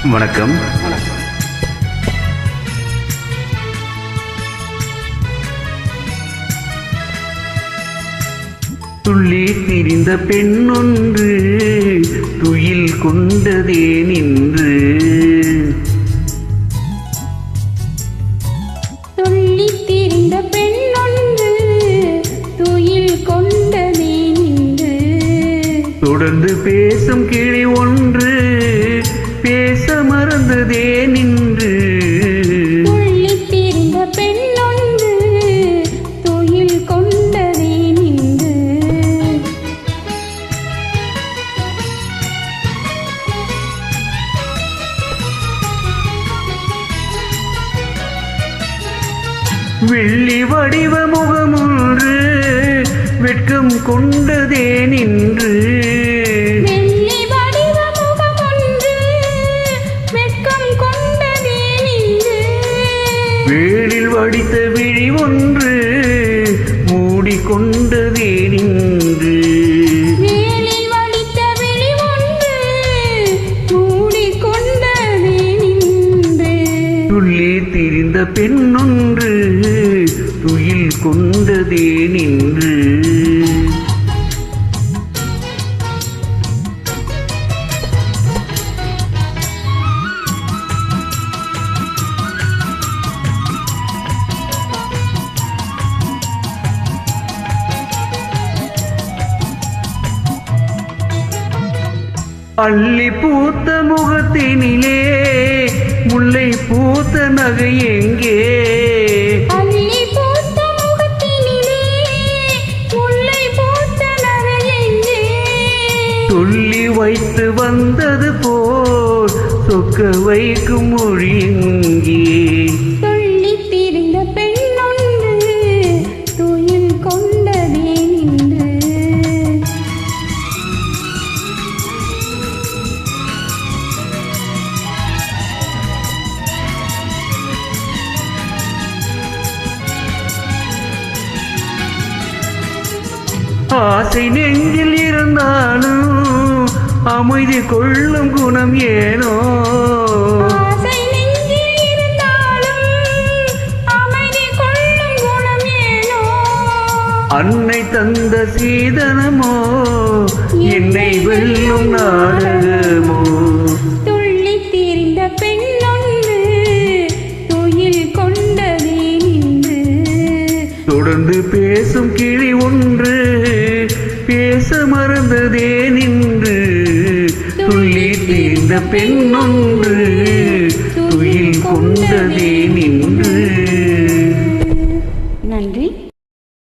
வணக்கம். துள்ளி திரிந்த பெண்ணொன்று துயில் கொண்டதே நின்று. துள்ளி திரிந்த பெண்ணொன்று துயில் கொண்டதே நின்று. தொடர்ந்து பேசும் கிளி ஒன்று பேச மறந்ததே நின்று. துள்ளி திரிந்த பெண்ணொன்று துயில் கொண்டதே நின்று. வெள்ளி வடிவ முகமொன்று வெட்கம் கொண்டதே நின்று. வெள்ளி வடிவ முகமொன்று வெட்கம் கொண்டதே நின்று. வேளில் வடித்த விழி ஒன்று மூடிக்கொண்டதே நின்று. வேலில் வடித்த விழி ஒன்று மூடிக்கொண்டதே நின்று. துள்ளி திரிந்த பெண்ணொன்று துயில் கொண்டதே நின்று. அள்ளி பூத்த முகத்தினிலே முல்லை பூத்த நகை எங்கே? அள்ளி பூத்த முகத்தினிலே முல்லை பூத்த நகை எங்கே? சொல்லி வைத்து வந்தது போல் சொக்க வைக்கும் மொழி எங்கே? துள்ளி திரிந்த பெண்ணொன்று துயில் கொண்டதே நின்று. ஆசை நெஞ்சில் இருந்தாலும் அமைதி கொள்ளும் குணம் ஏனோ? ஆசை நெஞ்சில் இருந்தாலும் அமைதி கொள்ளும் குணம் ஏனோ? அன்னை தந்த சீதனமோ என்னை வெல்லும் நாடகமோ? துள்ளி திரிந்த பெண்ணொன்று துயில் கொண்டதே நின்று. தொடர்ந்து பேசும் கிளி ஒன்று பேச மறந்ததே நின்று. துள்ளி தீர்ந்த பெண்ணொன்று துயில் கொண்டதே நின்று. நன்றி.